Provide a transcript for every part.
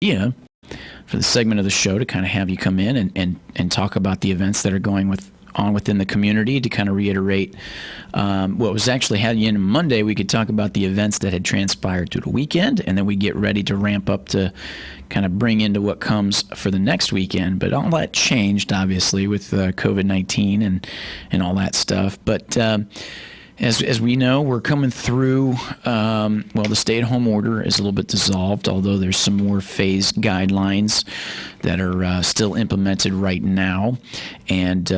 idea for the segment of the show to kind of have you come in and talk about the events that are going on within the community, to kind of reiterate what was actually happening on Monday. We could talk about the events that had transpired through the weekend, and then we get ready to ramp up to kind of bring into what comes for the next weekend. But all that changed, obviously, with COVID-19 and all that stuff. But as we know, we're coming through, the stay-at-home order is a little bit dissolved, although there's some more phased guidelines that are still implemented right now. And,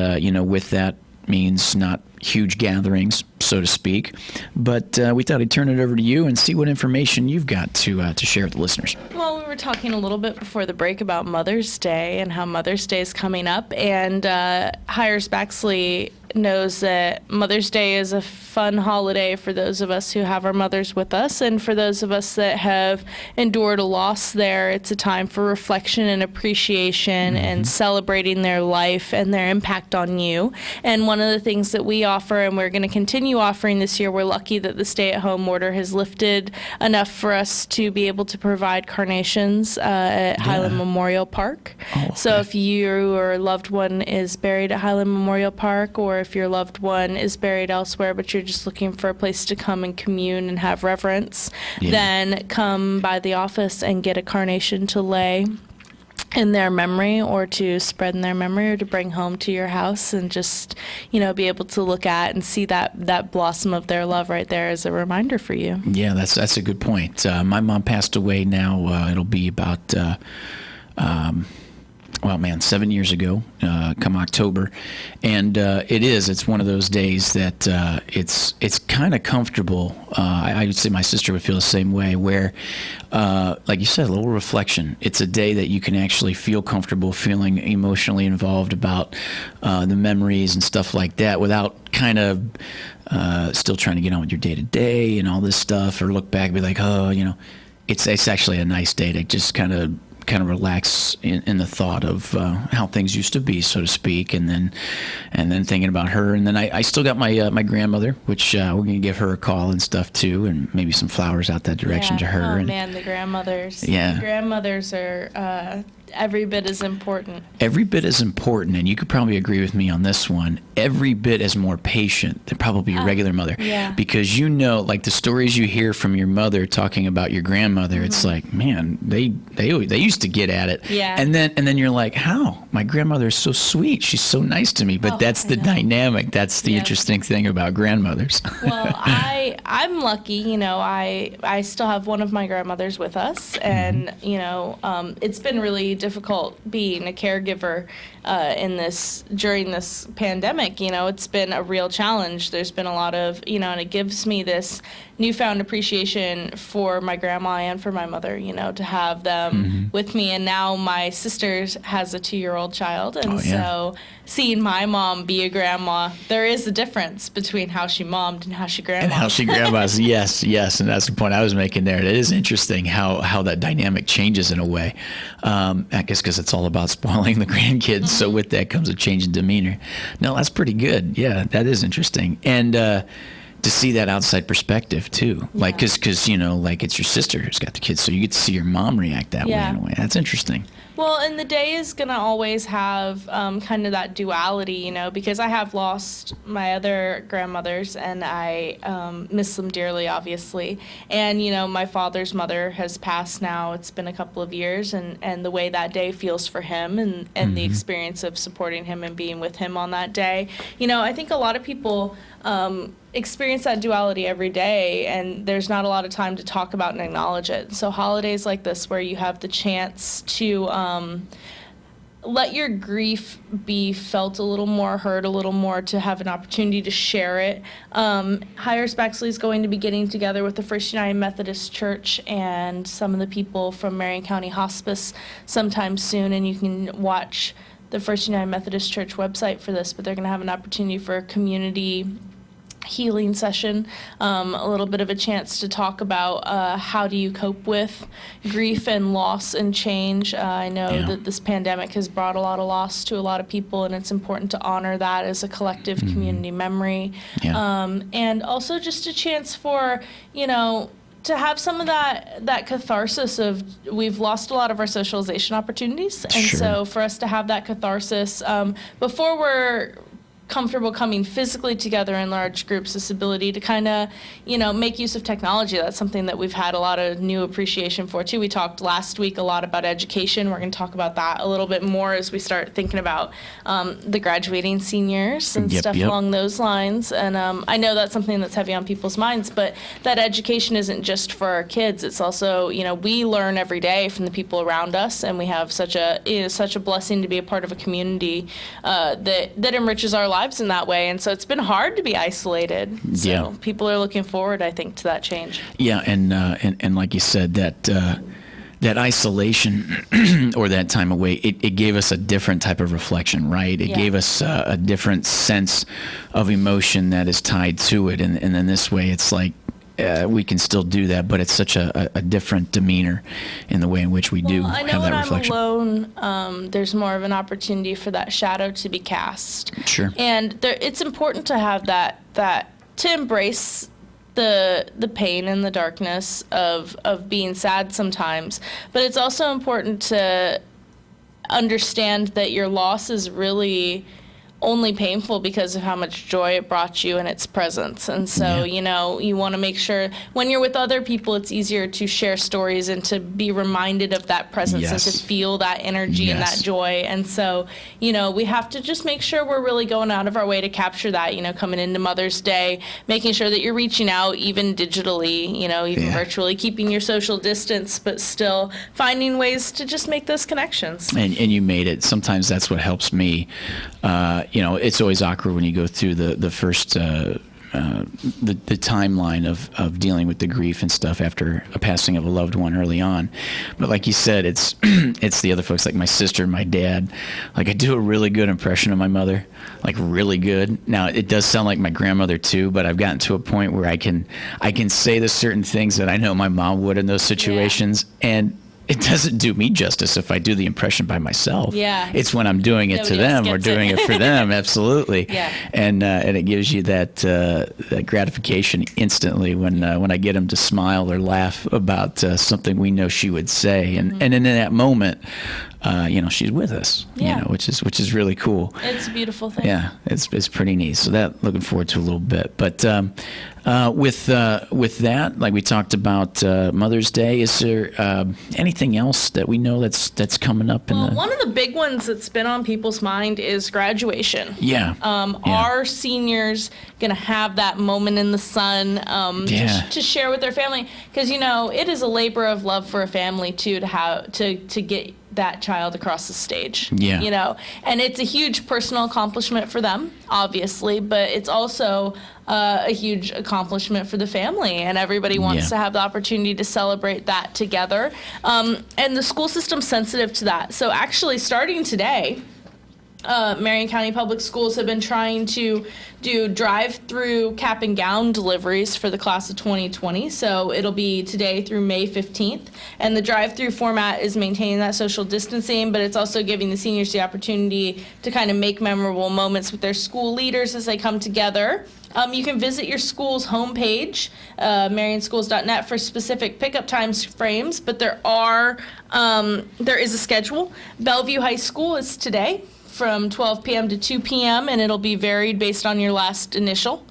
with that means not huge gatherings, so to speak. But we thought I'd turn it over to you and see what information you've got to share with the listeners. Well, we were talking a little bit before the break about Mother's Day and how Mother's Day is coming up. And Hires Baxley knows that Mother's Day is a fun holiday for those of us who have our mothers with us. And for those of us that have endured a loss there, it's a time for reflection and appreciation and celebrating their life and their impact on you. And one of the things that we offer, and we're going to continue offering this year, we're lucky that the stay-at-home order has lifted enough for us to be able to provide carnations at Highland Memorial Park. Oh, okay. So if your loved one is buried at Highland Memorial Park, or if your loved one is buried elsewhere, but you're just looking for a place to come and commune and have reverence, then come by the office and get a carnation to lay in their memory, or to spread in their memory, or to bring home to your house and just, be able to look at and see that blossom of their love right there as a reminder for you. Yeah, that's a good point. My mom passed away now. It'll be about 7 years ago, come October. And it's one of those days that it's kind of comfortable. I would say my sister would feel the same way, where, like you said, a little reflection. It's a day that you can actually feel comfortable feeling emotionally involved about the memories and stuff like that, without kind of still trying to get on with your day-to-day and all this stuff, or look back and be like, it's actually a nice day to just kind of relax in the thought of how things used to be, so to speak, and then thinking about her. And then I still got my grandmother, which we're going to give her a call and stuff too, and maybe some flowers out that direction to her. Oh, man, the grandmothers. Yeah. The grandmothers are every bit as important. Every bit as important, and you could probably agree with me on this one, every bit as more patient than probably your regular mother. Yeah. Because like the stories you hear from your mother talking about your grandmother, it's like, man, they used to get at it. Yeah. And then you're like, how? My grandmother is so sweet. She's so nice to me. But that's the dynamic. That's the interesting thing about grandmothers. Well, I'm lucky, I still have one of my grandmothers with us, and, it's been really difficult being a caregiver during this pandemic. It's been a real challenge. There's been a lot of, and it gives me this newfound appreciation for my grandma and for my mother, to have them with me. And now my sister has a 2-year-old child, and so seeing my mom be a grandma, there is a difference between how she mommed and how she grandma. And how she grandmas, yes, and that's the point I was making there. It is interesting how that dynamic changes in a way. I guess because it's all about spoiling the grandkids, so with that comes a change in demeanor. No, that's pretty good. Yeah, that is interesting. And to see that outside perspective too, like because like it's your sister who's got the kids, so you get to see your mom react that way in a way. That's interesting. Well, and the day is going to always have kind of that duality, because I have lost my other grandmothers, and I miss them dearly, obviously. And, my father's mother has passed now. It's been a couple of years, and the way that day feels for him, and the experience of supporting him and being with him on that day. I think a lot of people experience that duality every day, and there's not a lot of time to talk about and acknowledge it. So holidays like this, where you have the chance to let your grief be felt a little more, heard a little more, to have an opportunity to share it. Hires Baxley is going to be getting together with the First United Methodist Church and some of the people from Marion County Hospice sometime soon, and you can watch the First United Methodist Church website for this, but they're going to have an opportunity for a community healing session, a little bit of a chance to talk about how do you cope with grief and loss and change. I know that this pandemic has brought a lot of loss to a lot of people, and it's important to honor that as a collective community memory. And also just a chance for, to have some of that catharsis of, we've lost a lot of our socialization opportunities, and Sure. so for us to have that catharsis before we're comfortable coming physically together in large groups, this ability to kind of, make use of technology. That's something that we've had a lot of new appreciation for too. We talked last week a lot about education. We're going to talk about that a little bit more as we start thinking about the graduating seniors and Yep, stuff yep. along those lines. And I know that's something that's heavy on people's minds, but that education isn't just for our kids. It's also, we learn every day from the people around us, and we have such a blessing to be a part of a community that enriches our lives in that way. And so it's been hard to be isolated. So Yeah. people are looking forward, I think, to that change. Yeah, and like you said, that isolation or that time away, it gave us a different type of reflection, right? It Yeah. gave us a different sense of emotion that is tied to it, and then this way, it's like we can still do that, but it's such a different demeanor in the way in which we do Well, I know have when that reflection. I'm alone, there's more of an opportunity for that shadow to be cast. Sure. And it's important to have that to embrace the pain and the darkness of being sad sometimes. But it's also important to understand that your loss is really only painful because of how much joy it brought you in its presence. And so, Yeah. you want to make sure when you're with other people, it's easier to share stories and to be reminded of that presence Yes. and to feel that energy and Yes. that joy. And so, we have to just make sure we're really going out of our way to capture that, coming into Mother's Day, making sure that you're reaching out even digitally, even Yeah. virtually, keeping your social distance, but still finding ways to just make those connections. And you made it. Sometimes that's what helps me. It's always awkward when you go through the first the timeline of dealing with the grief and stuff after a passing of a loved one early on. But like you said, it's it's the other folks, like my sister and my dad. Like, I do a really good impression of my mother, like really good. Now, it does sound like my grandmother too, but I've gotten to a point where I can say the certain things that I know my mom would in those situations, and it doesn't do me justice if I do the impression by myself. Yeah. It's when I'm doing it to Nobody else them or gets it. doing it for them. Absolutely. Yeah. And it gives you that gratification instantly when I get them to smile or laugh about something we know she would say, and in that moment, she's with us. Yeah. Which is really cool. It's a beautiful thing. Yeah, it's pretty neat. So that, looking forward to a little bit. But with that, like we talked about Mother's Day, is there anything else that we know that's coming up in Well, the? one of the big ones that's been on people's mind is graduation. Yeah. Are seniors going to have that moment in the sun Yeah. to share with their family? Because, it is a labor of love for a family, too, to have to get that child across the stage. Yeah. And it's a huge personal accomplishment for them, obviously, but it's also a huge accomplishment for the family, and everybody wants to have the opportunity to celebrate that together. And the school system's sensitive to that. So actually, starting today, Marion County Public Schools have been trying to do drive-through cap and gown deliveries for the class of 2020. So it'll be today through May 15th. And the drive-through format is maintaining that social distancing, but it's also giving the seniors the opportunity to kind of make memorable moments with their school leaders as they come together. You can visit your school's homepage, marionschools.net, for specific pickup times frames, but there is a schedule. Bellevue High School is today from 12 p.m. to 2 p.m., and it'll be varied based on your last initial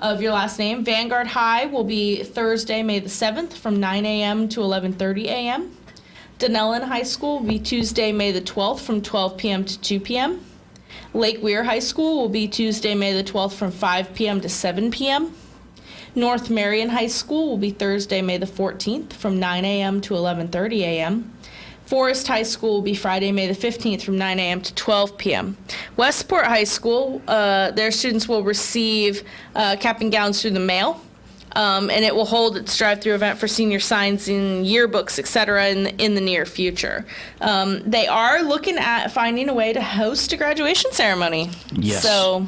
of your last name. Vanguard High will be Thursday, May the 7th from 9 a.m. to 11:30 a.m. Dunellen High School will be Tuesday, May the 12th from 12 p.m. to 2 p.m. Lake Weir High School will be Tuesday, May the 12th from 5 p.m. to 7 p.m. North Marion High School will be Thursday, May the 14th from 9 a.m. to 11:30 a.m. Forest High School will be Friday, May the 15th from 9 a.m. to 12 p.m. Westport High School, their students will receive cap and gowns through the mail. And it will hold its drive-through event for senior signs in yearbooks, et cetera, in the near future. They are looking at finding a way to host a graduation ceremony. Yes. So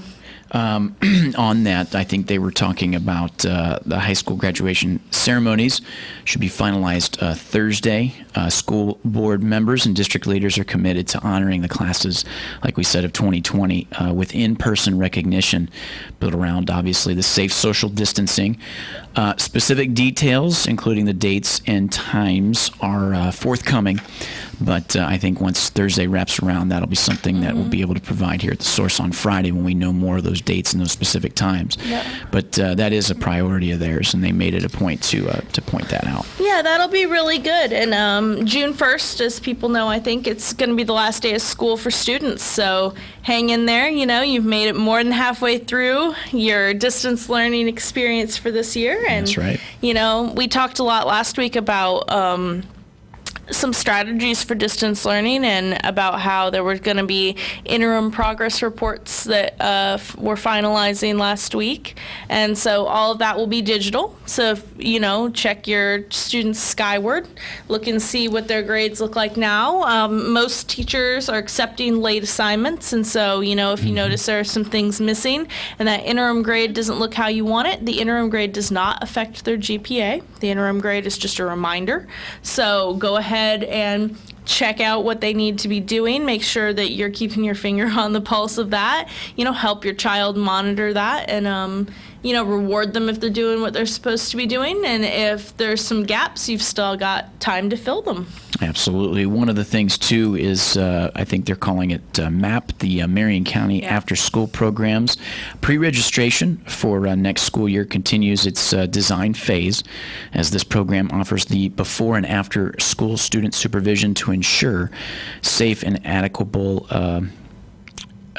On that, I think they were talking about the high school graduation ceremonies should be finalized Thursday. School board members and district leaders are committed to honoring the classes, like we said, of 2020 with in-person recognition built around, obviously, the safe social distancing. Specific details, including the dates and times, are forthcoming. But I think once Thursday wraps around, that'll be something that we'll be able to provide here at the source on Friday when we know more of those dates and those specific times. Yeah. But that is a priority of theirs, and they made it a point to point that out. Yeah, that'll be really good. And June 1st, as people know, I think it's going to be the last day of school for students. So hang in there. You know, you've made it more than halfway through your distance learning experience for this year. And, That's right. You know, we talked a lot last week about some strategies for distance learning and about how there were going to be interim progress reports that we're finalizing last week. And so all of that will be digital. So, if, you know, check your students skyward, look and see what their grades look like now. Most teachers are accepting late assignments. And so, you know, if you notice there are some things missing and that interim grade doesn't look how you want it, the interim grade does not affect their GPA. The interim grade is just a reminder. So go ahead and check out what they need to be doing. Make sure that you're keeping your finger on the pulse of that. You know, help your child monitor that and, you know, reward them if they're doing what they're supposed to be doing. And if there's some gaps, you've still got time to fill them. Absolutely. One of the things, too, is I think they're calling it MAP, the Marion County After-School Programs. Pre-registration for next school year continues its design phase, as this program offers the before and after school student supervision to ensure safe and adequate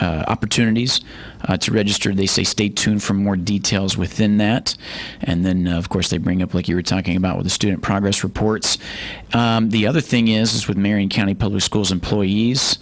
opportunities to register. They say stay tuned for more details within that. And then, of course, they bring up, like you were talking about, with the student progress reports. The other thing is with Marion County Public Schools employees,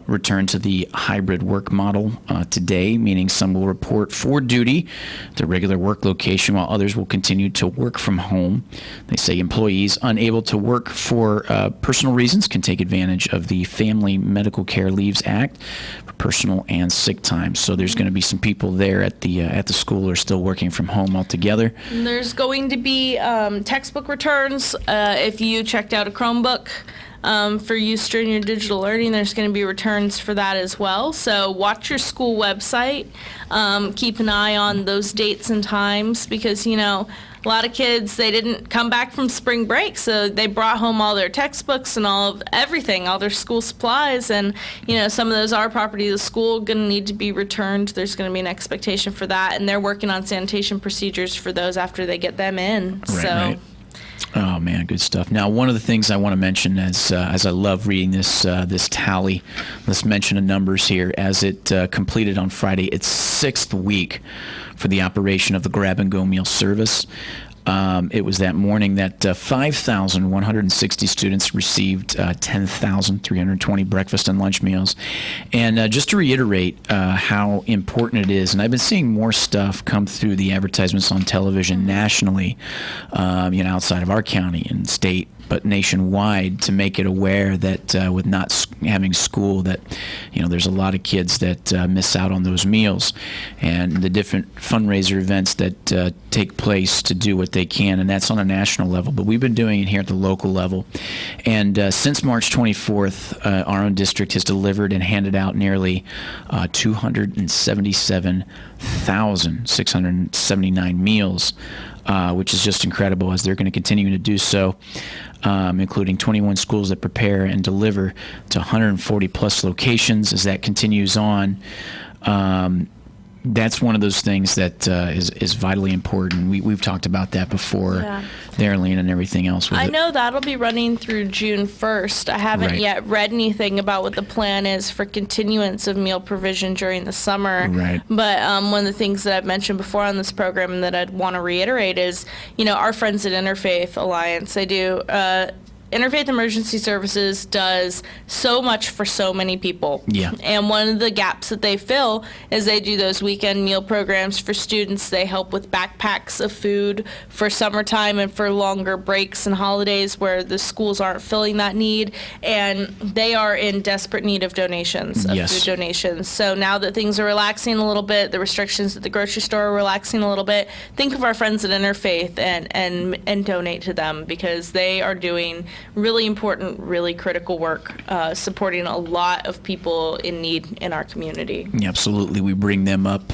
return to the hybrid work model today, meaning some will report for duty to regular work location while others will continue to work from home. They say employees unable to work for personal reasons can take advantage of the Family Medical Care Leaves Act for personal and sick time. So there's going to be some people there at the school who are still working from home altogether. And there's going to be textbook returns. If you checked out a Chromebook, for use during your digital learning, there's going to be returns for that as well. So watch your school website. Keep an eye on those dates and times because, you know, a lot of kids, they didn't come back from spring break, so they brought home all their textbooks and everything, all their school supplies, and, you know, some of those are property of the school, going to need to be returned. There's going to be an expectation for that, and they're working on sanitation procedures for those after they get them in. Right. Oh man, good stuff. Now, one of the things I want to mention, as I love reading this tally, let's mention the numbers here. As it completed on Friday, its 6th week for the operation of the Grab and Go meal service. It was that morning that 5,160 students received 10,320 breakfast and lunch meals. And just to reiterate how important it is, and I've been seeing more stuff come through the advertisements on television nationally, outside of our county and state, but nationwide, to make it aware that with not having school, that there's a lot of kids that miss out on those meals, and the different fundraiser events that take place to do what they can, and that's on a national level. But we've been doing it here at the local level, and since March 24th, our own district has delivered and handed out nearly 277,679 meals. Which is just incredible, as they're going to continue to do so, including 21 schools that prepare and deliver to 140 plus locations as that continues on. That's one of those things that is vitally important. We've talked about that before, there, Lean, and everything else. I know that'll be running through June 1st. I haven't yet read anything about what the plan is for continuance of meal provision during the summer. Right. But one of the things that I've mentioned before on this program and that I'd want to reiterate is, our friends at Interfaith Alliance, they do Interfaith Emergency Services does so much for so many people. Yeah. And one of the gaps that they fill is they do those weekend meal programs for students. They help with backpacks of food for summertime and for longer breaks and holidays where the schools aren't filling that need. And they are in desperate need of donations, of Yes. food donations. So now that things are relaxing a little bit, the restrictions at the grocery store are relaxing a little bit, think of our friends at Interfaith and donate to them, because they are doing really important, really critical work, supporting a lot of people in need in our community. Yeah, absolutely. We bring them up.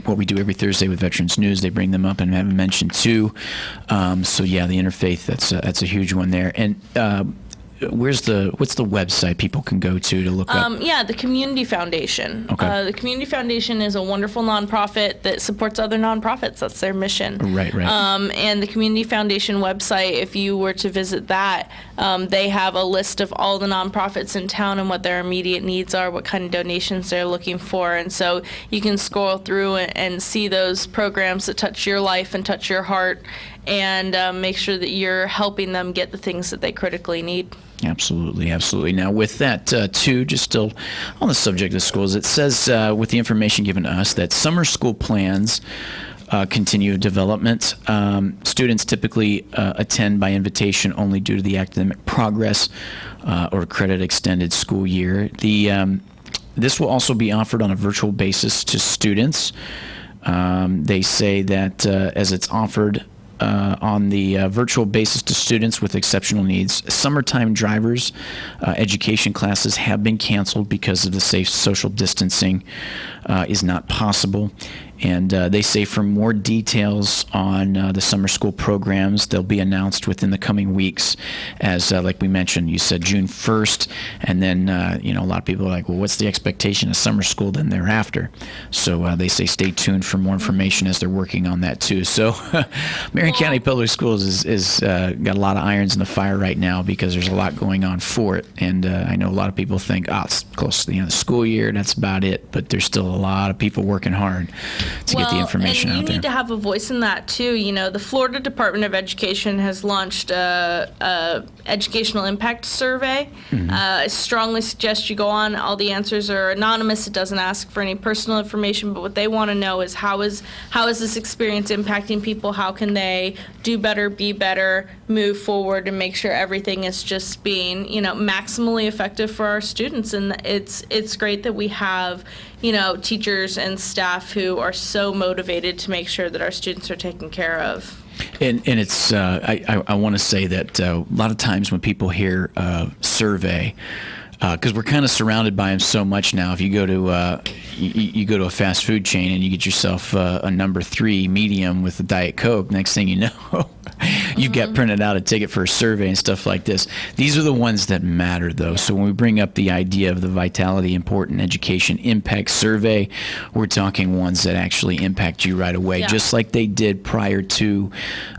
What we do every Thursday with Veterans News, they bring them up and have mentioned too. So yeah, the interfaith, that's a huge one there. And what's the website people can go to look up? Yeah, the Community Foundation. Okay. The Community Foundation is a wonderful nonprofit that supports other nonprofits. That's their mission. Right. And the Community Foundation website, if you were to visit that, they have a list of all the nonprofits in town and what their immediate needs are, what kind of donations they're looking for. And so you can scroll through and see those programs that touch your life and touch your heart, and make sure that you're helping them get the things that they critically need. Absolutely. Now, with that, too, just still on the subject of schools, it says with the information given to us that summer school plans continue development. Students typically attend by invitation only due to the academic progress or credit extended school year. This will also be offered on a virtual basis to students. They say that as it's offered on the virtual basis to students with exceptional needs, summertime drivers education classes have been canceled because of the safe social distancing is not possible. And they say for more details on the summer school programs, they'll be announced within the coming weeks. As like we mentioned, you said June 1st, and then a lot of people are like, well, what's the expectation of summer school then thereafter? So they say stay tuned for more information as they're working on that too. So Marion County Public Schools is got a lot of irons in the fire right now because there's a lot going on for it. And I know a lot of people think, it's close to the end of the school year, that's about it. But there's still a lot of people working hard to get the information out there. And you need to have a voice in that too. The Florida Department of Education has launched a educational impact survey. Mm-hmm. I strongly suggest you go on. All the answers are anonymous. It doesn't ask for any personal information, but what they want to know is how is this experience impacting people? How can they do better, be better, move forward, and make sure everything is just being maximally effective for our students? And it's great that we have teachers and staff who are so motivated to make sure that our students are taken care of. And it's I want to say that a lot of times when people hear survey, because we're kind of surrounded by them so much now. If you go to you go to a fast food chain and you get yourself a number 3 medium with a Diet Coke, next thing you know, you've got printed out a ticket for a survey and stuff like this. These are the ones that matter, though. So when we bring up the idea of the Vitality Important Education Impact Survey, we're talking ones that actually impact you right away, just like they did prior to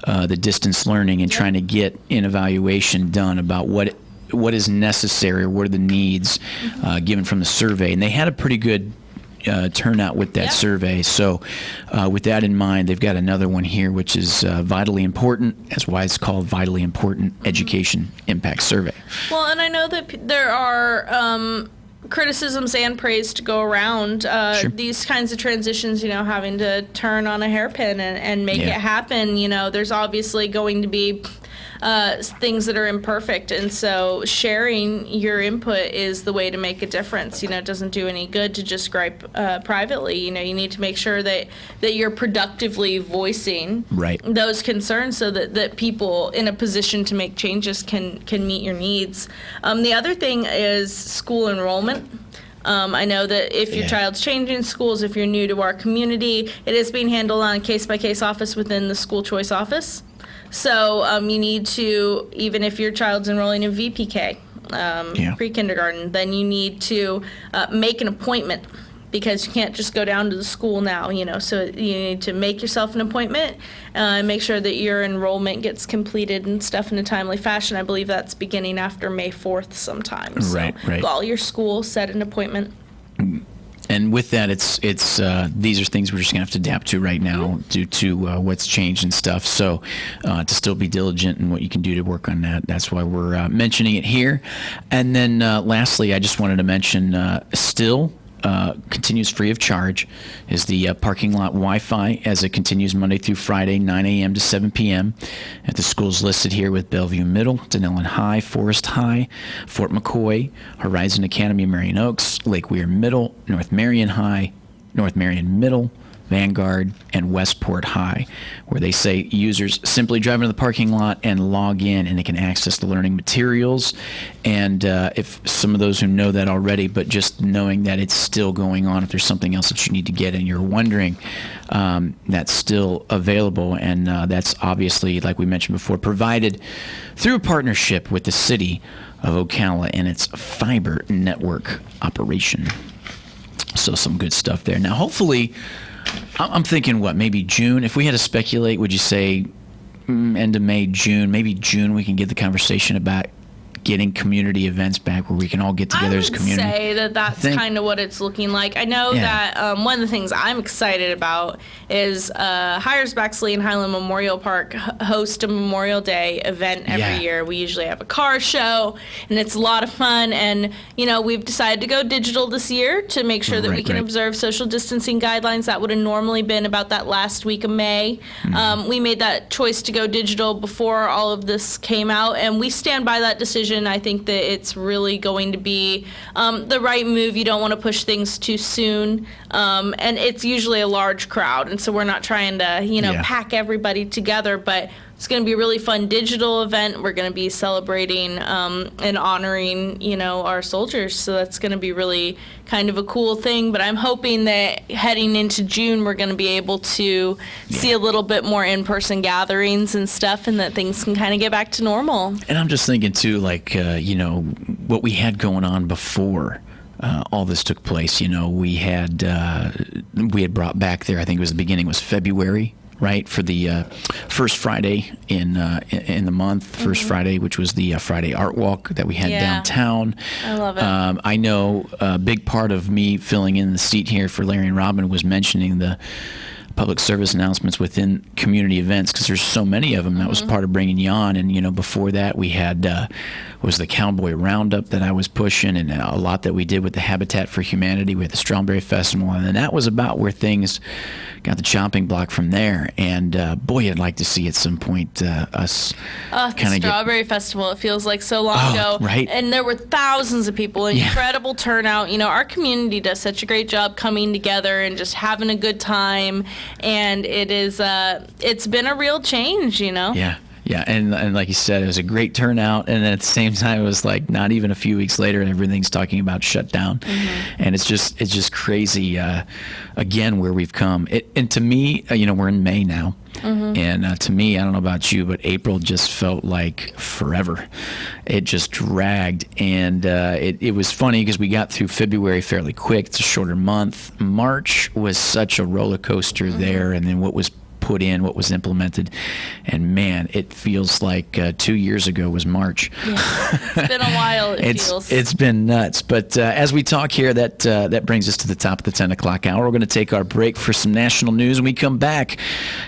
the distance learning and trying to get an evaluation done about what is necessary or what are the needs given from the survey. And they had a pretty good turnout with that survey. So with that in mind, they've got another one here, which is vitally important. That's why it's called Vitally Important Education Impact Survey. Well, and I know that there are criticisms and praise to go around these kinds of transitions, having to turn on a hairpin and make it happen. There's obviously going to be things that are imperfect, and so sharing your input is the way to make a difference. It doesn't do any good to just gripe privately. You need to make sure that you're productively voicing those concerns so that people in a position to make changes can meet your needs. The other thing is school enrollment. I know that if your child's changing schools, if you're new to our community, it is being handled on a case-by-case office within the school choice office. So you need to, even if your child's enrolling in VPK, pre-kindergarten, then you need to make an appointment, because you can't just go down to the school now, So you need to make yourself an appointment and make sure that your enrollment gets completed and stuff in a timely fashion. I believe that's beginning after May 4th sometime. Right. Call your school, set an appointment. And with that, it's these are things we're just gonna have to adapt to right now due to what's changed and stuff. So to still be diligent in what you can do to work on that. That's why we're mentioning it here. And then lastly, I just wanted to mention still. Continues free of charge is the parking lot Wi-Fi as it continues Monday through Friday, 9 a.m. to 7 p.m. at the schools listed here with Bellevue Middle, Denellen High, Forest High, Fort McCoy, Horizon Academy, Marion Oaks, Lake Weir Middle, North Marion High, North Marion Middle, Vanguard, and Westport High, where they say users simply drive into the parking lot and log in, and they can access the learning materials. And if some of those who know that already, but just knowing that it's still going on, if there's something else that you need to get and you're wondering, that's still available. And that's obviously, like we mentioned before, provided through a partnership with the city of Ocala and its fiber network operation. So some good stuff there. Now, hopefully, I'm thinking, maybe June? If we had to speculate, would you say end of May, June? Maybe June we can get the conversation about getting community events back where we can all get together as a community? I would say that's kind of what it's looking like. I know that one of the things I'm excited about is Hyers, Bexley, and Highland Memorial Park host a Memorial Day event every year. We usually have a car show, and it's a lot of fun. And, we've decided to go digital this year to make sure that we can observe social distancing guidelines. That would have normally been about that last week of May. We made that choice to go digital before all of this came out, and we stand by that decision. I think that it's really going to be the right move. You don't want to push things too soon, and it's usually a large crowd, and so we're not trying to, pack everybody together, but it's going to be a really fun digital event. We're going to be celebrating and honoring, our soldiers, so that's going to be really kind of a cool thing. But I'm hoping that heading into June, we're going to be able to see a little bit more in-person gatherings and stuff, and that things can kind of get back to normal. And I'm just thinking, too, what we had going on before all this took place. We had brought back there, I think it was the beginning was February, right, for the first Friday in the month, first Friday, which was the Friday Art Walk that we had downtown. I love it. I know a big part of me filling in the seat here for Larry and Robin was mentioning the public service announcements within community events, because there's so many of them. That was part of bringing you on. And before that we had was the Cowboy Roundup that I was pushing, and a lot that we did with the Habitat for Humanity with the Strawberry Festival, and then that was about where things got the chopping block from there. And boy, I'd like to see at some point us kind of Strawberry Festival. It feels like so long ago, right? And there were thousands of people, incredible turnout. Our community does such a great job coming together and just having a good time. And it is, it's been a real change, Yeah, and like you said, it was a great turnout, and at the same time, it was like not even a few weeks later, and everything's talking about shutdown, and it's just crazy. Again, where we've come. And to me, we're in May now, and to me, I don't know about you, but April just felt like forever. It just dragged, and it was funny because we got through February fairly quick. It's a shorter month. March was such a roller coaster there, and then what was put in, what was implemented, and man, it feels like 2 years ago was March. It's been a while. It's been nuts. But as we talk here, that brings us to the top of the 10 o'clock hour. We're going to take our break for some national news. When we come back,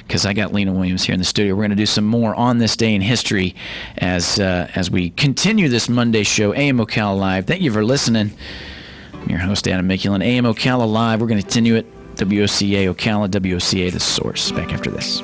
because I got Lena Williams here in the studio, we're going to do some more on this day in history as we continue this Monday show, AM Ocala Live. Thank you for listening. I'm your host, Adam Mikulin. AM Ocala Live. We're going to continue it. WOCA Ocala, WOCA The Source. Back after this.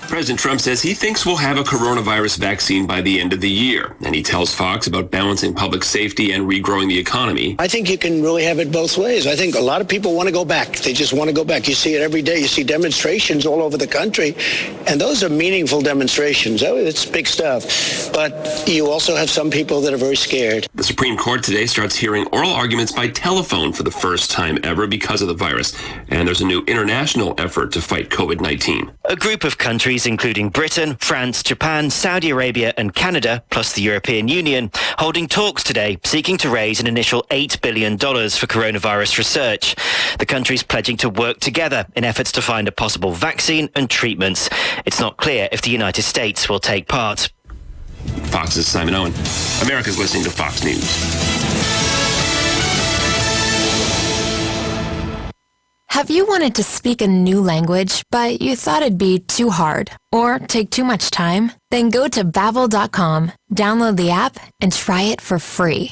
President Trump says he thinks we'll have a coronavirus vaccine by the end of the year, and he tells Fox about balancing public safety and regrowing the economy. I think you can really have it both ways. I think a lot of people want to go back. They just want to go back. You see it every day. You see demonstrations all over the country, and those are meaningful demonstrations. It's big stuff. But you also have some people that are very scared. The Supreme Court today starts hearing oral arguments by telephone for the first time ever because of the virus, and there's a new international effort to fight COVID-19. A group of countries countries, including Britain, France, Japan, Saudi Arabia and Canada, plus the European Union, holding talks today seeking to raise an initial $8 billion for coronavirus research. The countries pledging to work together in efforts to find a possible vaccine and treatments. It's not clear if the United States will take part. Fox's Simon Owen. America's listening to Fox News. Have you wanted to speak a new language, but you thought it'd be too hard or take too much time? Then go to Babbel.com, download the app, and try it for free.